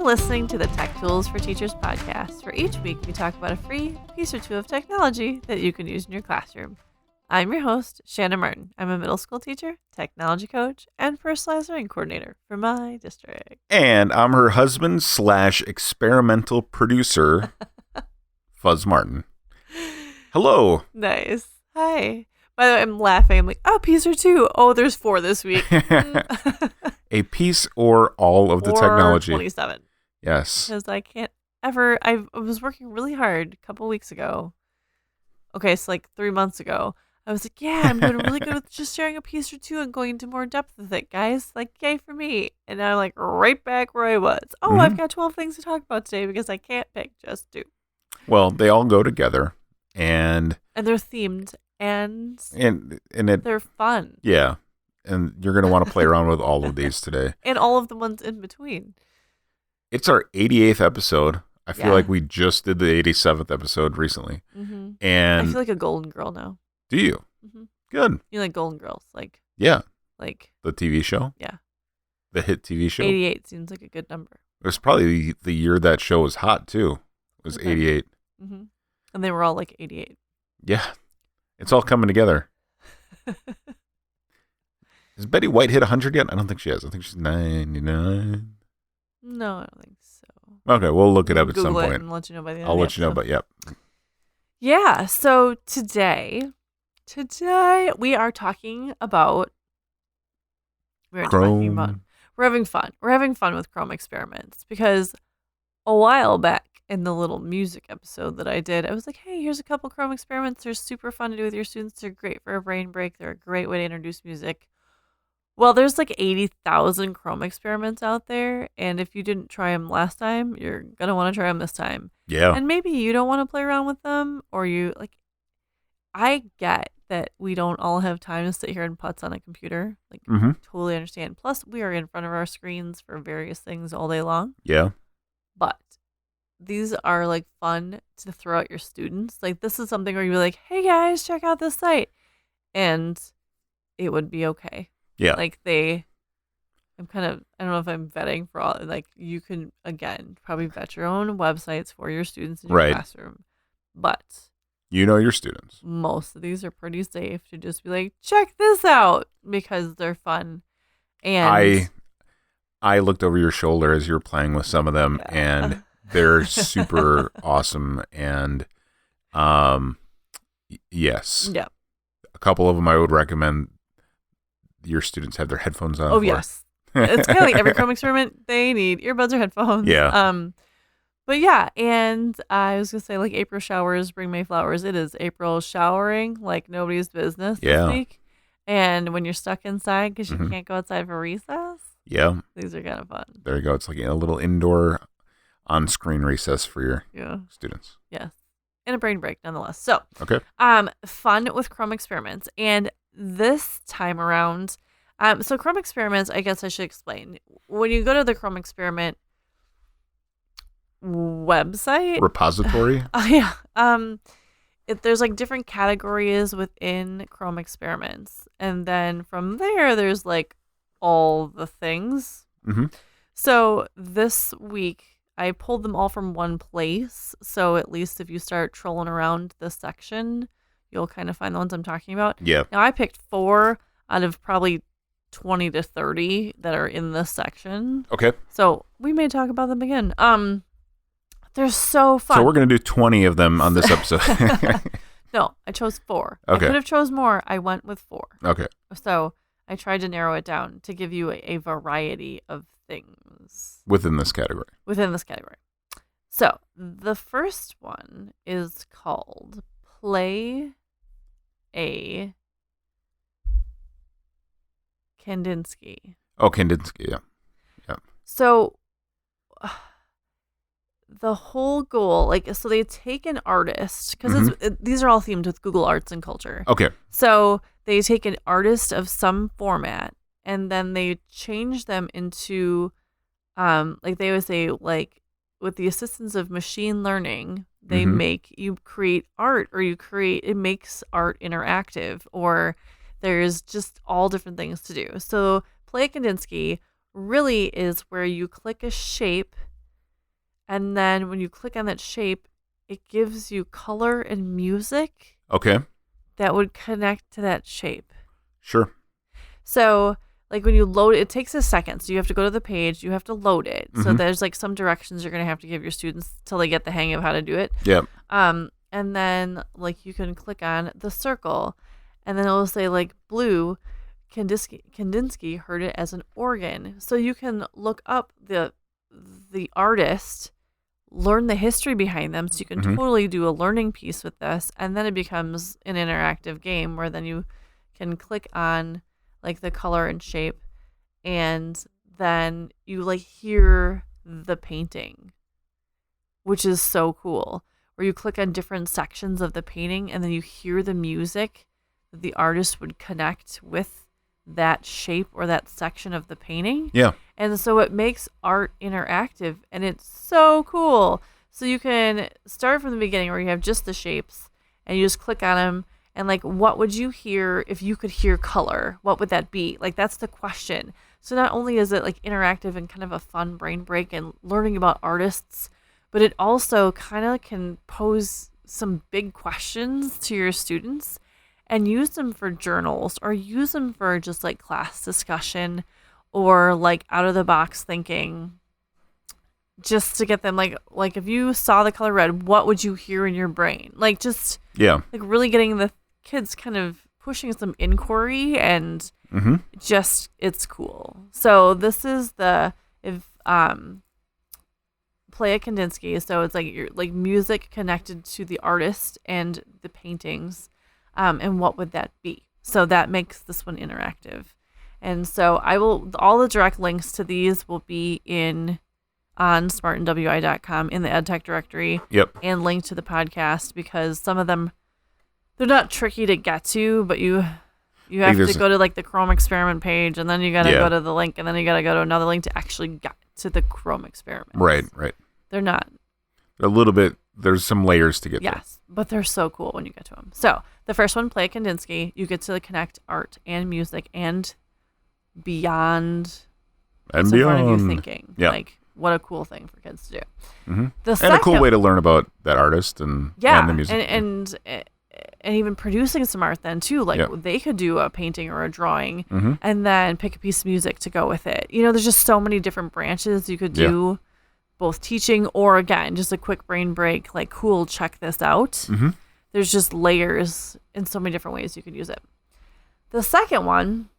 You're listening to the Tech Tools for Teachers podcast, where each week we talk about a free piece or two of technology that you can use in your classroom. I'm your host, Shannon Martin. I'm a middle school teacher, technology coach, and personalized learning coordinator for my district. And I'm her husband / experimental producer, Fuzz Martin. Hello. Nice. Hi. By the way, I'm laughing. I'm like, piece or two. Oh, there's 4 this week. A piece or all of the technology. 27. Yes. Because I can't ever. I was working really hard a couple weeks ago. Okay, so like 3 months ago. I was like, yeah, I'm doing really good with just sharing a piece or two and going into more depth with it, guys. Like, yay for me. And I'm like right back where I was. Oh, I've got 12 things to talk about today because I can't pick just 2. Well, they all go together. And they're themed and they're fun. Yeah. And you're going to want to play around with all of these today. And all of the ones in between. It's our 88th episode. I feel like we just did the 87th episode recently. Mm-hmm. And I feel like a golden girl now. Do you? Mm-hmm. Good. You like Golden Girls? Yeah. Like the TV show? Yeah. The hit TV show? 88 seems like a good number. It was probably the year that show was hot, too. It was 88. Mm-hmm. And they were all like 88. Yeah. It's all coming together. Has Betty White hit 100 yet? I don't think she has. I think she's 99. No, I don't think so. Okay, we'll look it up at Google some point. And let you know by the end I'll of the let you know, but yep. Yeah, so today we are talking about Chrome. We're having fun. We're having fun with Chrome experiments because a while back in the little music episode that I did, I was like, hey, here's a couple Chrome experiments. They're super fun to do with your students. They're great for a brain break. They're a great way to introduce music. Well, there's like 80,000 Chrome experiments out there, and if you didn't try them last time, you're going to want to try them this time. Yeah. And maybe you don't want to play around with them, or I get that we don't all have time to sit here and putz on a computer. Totally understand. Plus, we are in front of our screens for various things all day long. Yeah. But these are like fun to throw at your students. Like, this is something where you're like, hey guys, check out this site. And it would be okay. Yeah. Like I don't know if I'm vetting for all, like you can, again, probably vet your own websites for your students in your classroom. But you know your students. Most of these are pretty safe to just be like, check this out because they're fun. And I looked over your shoulder as you were playing with some of them and they're super awesome. And yes. Yeah. A couple of them I would recommend your students have their headphones on. Oh, yes. It's kind of like every Chrome experiment, they need earbuds or headphones. Yeah. But yeah, and I was going to say, like, April showers bring May flowers. It is April showering like nobody's business this week. And when you're stuck inside because you can't go outside for recess, these are kind of fun. There you go. It's like a little indoor on-screen recess for your students. Yes. And a brain break nonetheless. So, fun with Chrome experiments. And this time around, so Chrome experiments, I guess I should explain. When you go to the Chrome experiment website repository, there's like different categories within Chrome experiments, and then from there's like all the things. So this week I pulled them all from one place, so at least if you start trolling around this section, you'll kind of find the ones I'm talking about. Yeah. Now I picked 4 out of probably 20 to 30 that are in this section. Okay. So we may talk about them again. They're so fun. So we're going to do 20 of them on this episode. No, I chose 4. Okay. I could have chose more. I went with 4. Okay. So I tried to narrow it down to give you a variety of things. Within this category. So the first one is called Play a Kandinsky. Oh, Kandinsky, yeah. So the whole goal, so they take an artist, because these are all themed with Google Arts and Culture. Okay. So they take an artist of some format, and then they change them into, they would say, with the assistance of machine learning, they you create art, or it makes art interactive, or there's just all different things to do. So Play Kandinsky really is where you click a shape And then when you click on that shape, it gives you color and music Okay. that would connect to that shape. Sure. So, like when you load it takes a second. So you have to go to the page, you have to load it. So Mhm. there's like some directions you're going to have to give your students till they get the hang of how to do it. Yeah. And then like you can click on the circle and then it'll say like blue Kandinsky heard it as an organ. So you can look up the artist, learn the history behind them, so you can Mhm. totally do a learning piece with this, and then it becomes an interactive game where then you can click on like the color and shape, and then you like hear the painting, which is so cool. Where you click on different sections of the painting and then you hear the music that the artist would connect with that shape or that section of the painting. Yeah. And so it makes art interactive and it's so cool. So you can start from the beginning where you have just the shapes and you just click on them and like what would you hear if you could hear color? What would that be? Like that's the question. So not only is it like interactive and kind of a fun brain break and learning about artists, but it also kind of can pose some big questions to your students and use them for journals or use them for just like class discussion or like out of the box thinking just to get them like if you saw the color red, what would you hear in your brain? Like just Yeah. like really getting the kids kind of pushing some inquiry and Mhm. just it's cool. So this is the play a Kandinsky, so it's like you're like music connected to the artist and the paintings, and what would that be? So that makes this one interactive, and so I will all the direct links to these will be on smartandwi.com in the EdTech Directory. Yep. And link to the podcast because some of them they're not tricky to get to, but you have to go to like the Chrome experiment page and then you got to go to the link and then you got to go to another link to actually get to the Chrome experiment. Right. They're not. A little bit. There's some layers to get there. Yes, but they're so cool when you get to them. So the first one, play Kandinsky. You get to connect art and music and beyond. And what's in front of you beyond. thinking. Yeah. Like what a cool thing for kids to do. Mm-hmm. The And second, a cool way to learn about that artist and the music. and even producing some art then too. Like they could do a painting or a drawing and then pick a piece of music to go with it. You know, there's just so many different branches you could do, both teaching or again, just a quick brain break, like cool, check this out. Mm-hmm. There's just layers in so many different ways you could use it. The second one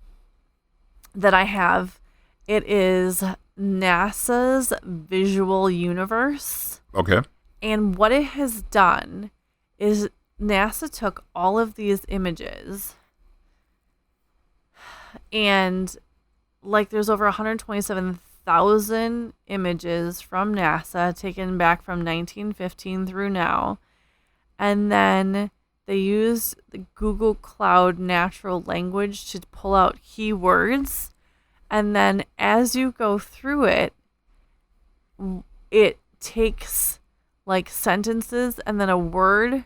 that I have, it is NASA's Visual Universe. Okay. And what it has done is NASA took all of these images and like there's over 127,000 images from NASA taken back from 1915 through now. And then they use the Google Cloud natural language to pull out keywords. And then as you go through it, it takes like sentences and then a word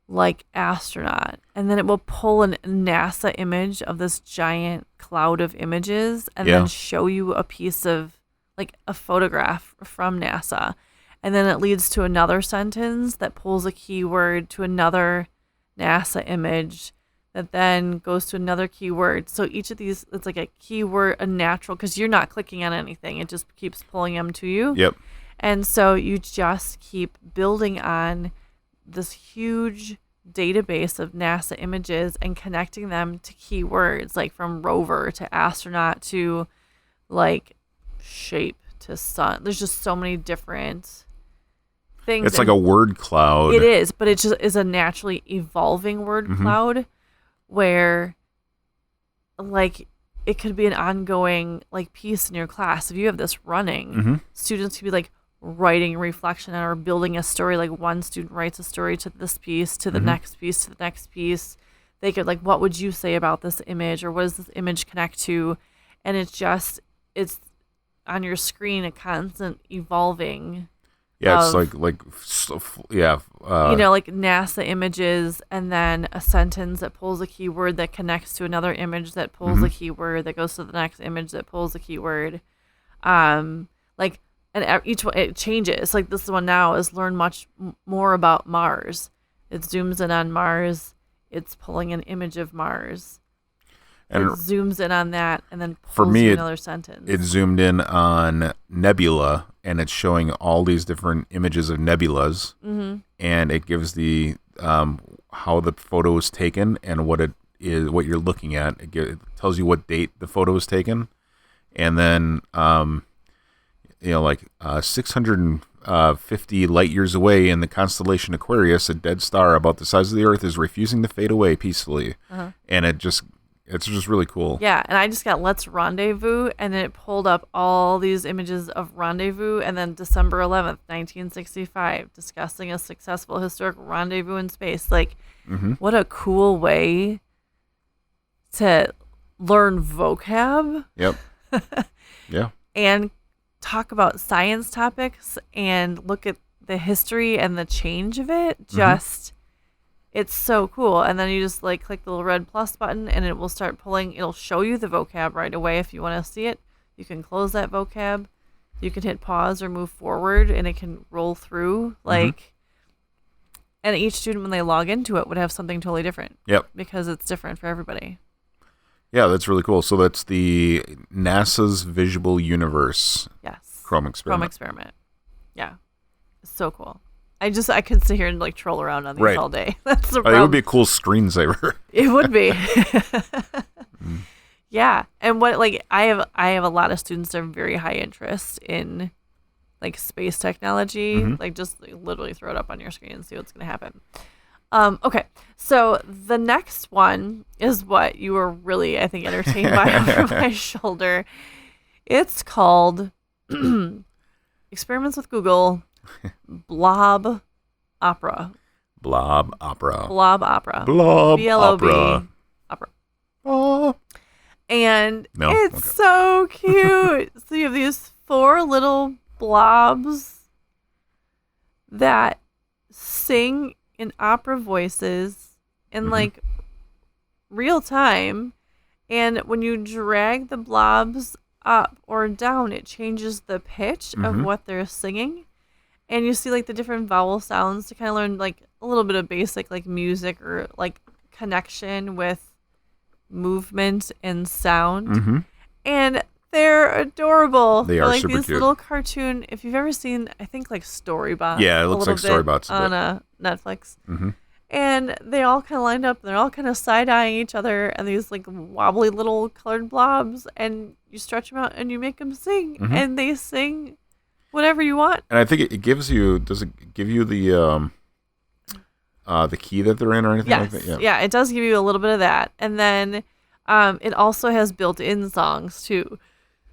like astronaut. And then it will pull a NASA image of this giant cloud of images and then show you a piece of like a photograph from NASA. And then it leads to another sentence that pulls a keyword to another NASA image that then goes to another keyword. So each of these, it's like a keyword, a natural, because you're not clicking on anything. It just keeps pulling them to you. Yep. And so you just keep building on this huge database of NASA images and connecting them to keywords, like from rover to astronaut to like shape to sun. There's just so many different things. It's like a word cloud. It is, but it just is a naturally evolving word cloud where like it could be an ongoing like piece in your class. If you have this running, students could be like writing reflection or building a story. Like one student writes a story to this piece, to the next piece, to the next piece. They could like, what would you say about this image, or what does this image connect to? And it's on your screen a constant evolving. Yeah, it's like you know, like NASA images, and then a sentence that pulls a keyword that connects to another image that pulls a keyword that goes to the next image that pulls a keyword. Like and each one it changes. Like this one now is learn much more about Mars. It zooms in on Mars. It's pulling an image of Mars. And it zooms in on that, and then pulls for me, another sentence. It zoomed in on nebula, and it's showing all these different images of nebulas, and it gives the how the photo was taken and what it is, what you're looking at. It tells you what date the photo was taken, and then 650 light years away in the constellation Aquarius, a dead star about the size of the Earth is refusing to fade away peacefully, and it's just really cool. Yeah, and I just got Let's Rendezvous, and it pulled up all these images of Rendezvous, and then December 11th, 1965, discussing a successful historic rendezvous in space. Like, what a cool way to learn vocab. Yep. Yeah. And talk about science topics and look at the history and the change of it. It's so cool. And then you just like click the little red plus button and it will start pulling. It'll show you the vocab right away if you want to see it. You can close that vocab. You can hit pause or move forward and it can roll through. Like, and each student when they log into it would have something totally different. Yep. Because it's different for everybody. Yeah, that's really cool. So that's the NASA's Visual Universe. Yes. Chrome experiment. Yeah. It's so cool. I could sit here and like troll around on these all day. That's the problem. It would be a cool screensaver. It would be. Yeah. And what I have a lot of students that are very high interest in like space technology. Like just literally throw it up on your screen and see what's going to happen. Okay. So the next one is what you were really, I think, entertained by over my shoulder. It's called Experiments with Google Blob Opera. Blob Opera. Blob Opera. Blob B-L-O-B Opera. Opera. Oh. And it's so cute. So you have these 4 little blobs that sing in opera voices in like real time. And when you drag the blobs up or down, it changes the pitch of what they're singing. And you see like the different vowel sounds to kind of learn like a little bit of basic like music or like connection with movement and sound. And they're adorable. They are like super this cute. little cartoon. If you've ever seen, I think like Storybots. Yeah, it looks like Storybots on Netflix. And they all kind of lined up. And they're all kind of side-eyeing each other. And these like wobbly little colored blobs. And you stretch them out and you make them sing. And they sing whatever you want. And I think it gives you. Does it give you the key that they're in or anything like that? Yeah, it does give you a little bit of that. And then it also has built-in songs too.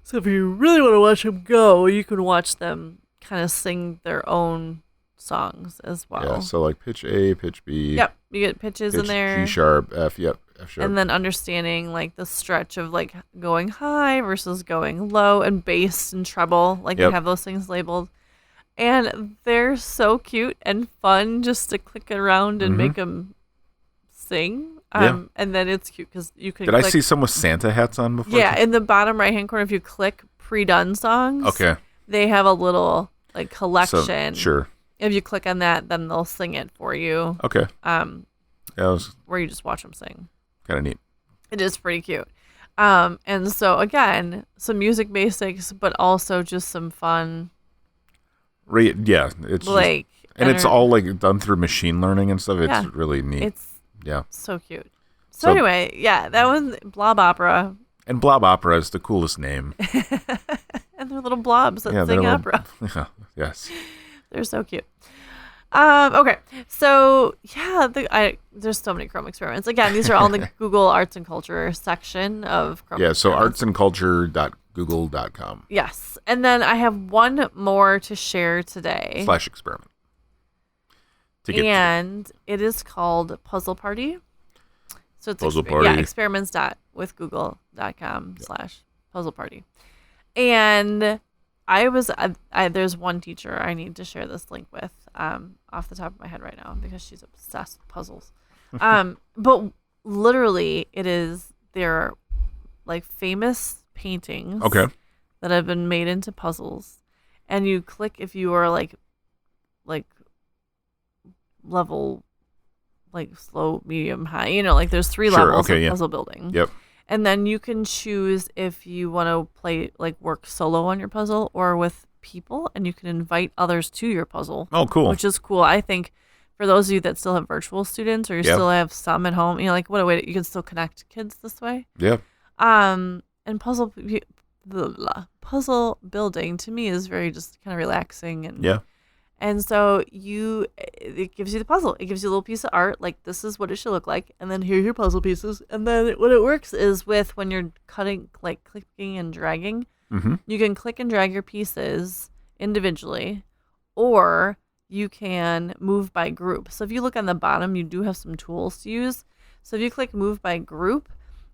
So if you really want to watch them go, you can watch them kind of sing their own songs as well. Yeah, so like pitch A, pitch B. Yep, you get pitches in there. G sharp, F, F sharp. And then understanding like the stretch of like going high versus going low and bass and treble. Like they have those things labeled. And they're so cute and fun just to click around and make them sing. And then it's cute because you can. Did I see some with Santa hats on before? Yeah, in the bottom right hand corner, if you click pre-done songs, they have a little like collection. So, sure. If you click on that, then they'll sing it for you. Okay. Where you just watch them sing. Kind of neat. It is pretty cute. And so again, some music basics, but also just some fun. Yeah, it's like, it's all like done through machine learning and stuff. It's really neat. It's yeah, so cute. So anyway, that one's Blob Opera. And Blob Opera is the coolest name. And they're little blobs that sing opera. Yeah, yes. They're so cute. Okay, so there's so many Chrome experiments. Again, these are all in the Google Arts and Culture section of Chrome. Yeah, so artsandculture.google.com. Yes, and then I have one more to share today. /experiment. And it is called Puzzle Party. So it's Puzzle Party. experiments.withgoogle.com /puzzle party. And there's one teacher I need to share this link with off the top of my head right now because she's obsessed with puzzles. But literally they're like famous paintings that have been made into puzzles. and you click if you are like level, like slow, medium, high. You know, like there's 3 levels of puzzle building. Yep. And then you can choose if you want to play, like work solo on your puzzle or with people, and you can invite others to your puzzle. Oh, cool. Which is cool. I think for those of you that still have virtual students or you still have some at home, you know, like what a way you can still connect kids this way. Yeah. And puzzle building to me is very just kind of relaxing and so it gives you the puzzle. It gives you a little piece of art, like this is what it should look like, and then here's your puzzle pieces. And then what it works is with when you're cutting, like clicking and dragging, you can click and drag your pieces individually, or you can move by group. So if you look on the bottom, you do have some tools to use. So if you click move by group,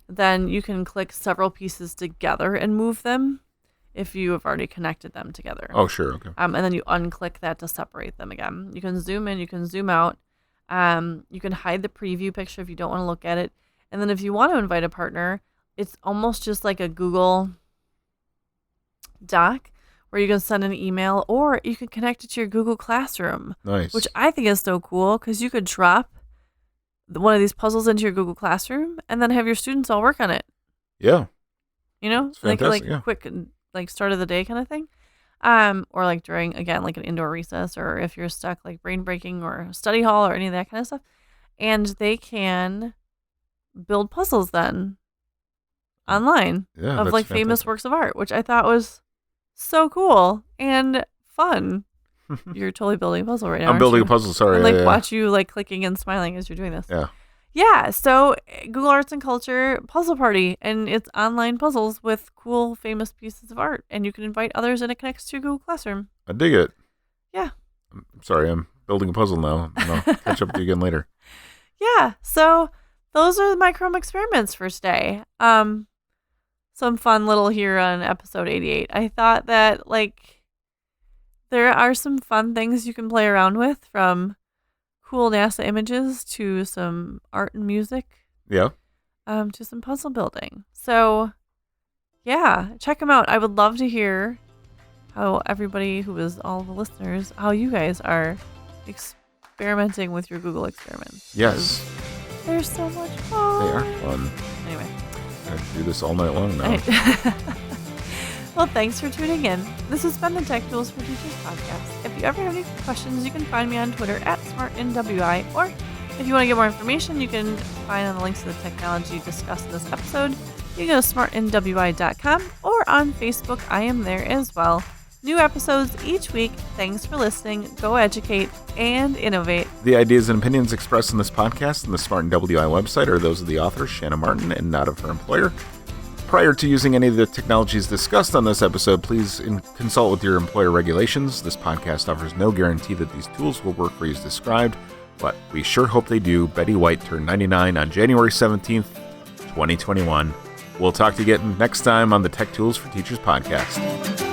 then you can click several pieces together and move them if you have already connected them together. Oh, sure. Okay. And then you unclick that to separate them again. You can zoom in, you can zoom out. You can hide the preview picture if you don't want to look at it. And then if you want to invite a partner, it's almost just like a Google Doc where you can send an email, or you can connect it to your Google Classroom. Nice. Which I think is so cool because you could drop one of these puzzles into your Google Classroom and then have your students all work on it. Yeah. You know? It's fantastic, like quick, like start of the day kind of thing. Or like during, again, like an indoor recess, or if you're stuck like brain breaking or study hall or any of that kind of stuff. And they can build puzzles then online of like famous works of art, which I thought was so cool and fun. You're totally building a puzzle right now. I'm building a puzzle, sorry. And like watch you like clicking and smiling as you're doing this. Yeah. Yeah, so Google Arts and Culture Puzzle Party, and it's online puzzles with cool, famous pieces of art, and you can invite others, and it connects to your Google Classroom. I dig it. Yeah. I'm sorry, I'm building a puzzle now, and I'll catch up with you again later. Yeah, so those are my Chrome experiments for today. Some fun little here on episode 88. I thought that, like, there are some fun things you can play around with, from cool NASA images to some art and music. Yeah. To some puzzle building. So, yeah, check them out. I would love to hear how everybody who is all the listeners, how you guys are experimenting with your Google experiments. Yes. They're so much fun. They are fun. Anyway. I do this all night long now. Well, thanks for tuning in. This has been the Tech Tools for Teachers podcast. If you ever have any questions, you can find me on Twitter @SmartNWI, or if you want to get more information, you can find on the links to the technology discussed in this episode. You can go to smartnwi.com, or on Facebook, I am there as well. New episodes each week. Thanks for listening. Go educate and innovate. The ideas and opinions expressed in this podcast and the Smart and WI website are those of the author, Shanna Martin, and not of her employer. Prior to using any of the technologies discussed on this episode, please consult with your employer regulations. This podcast offers no guarantee that these tools will work for you as described, but we sure hope they do. Betty White turned 99 on January 17th, 2021. We'll talk to you again next time on the Tech Tools for Teachers podcast.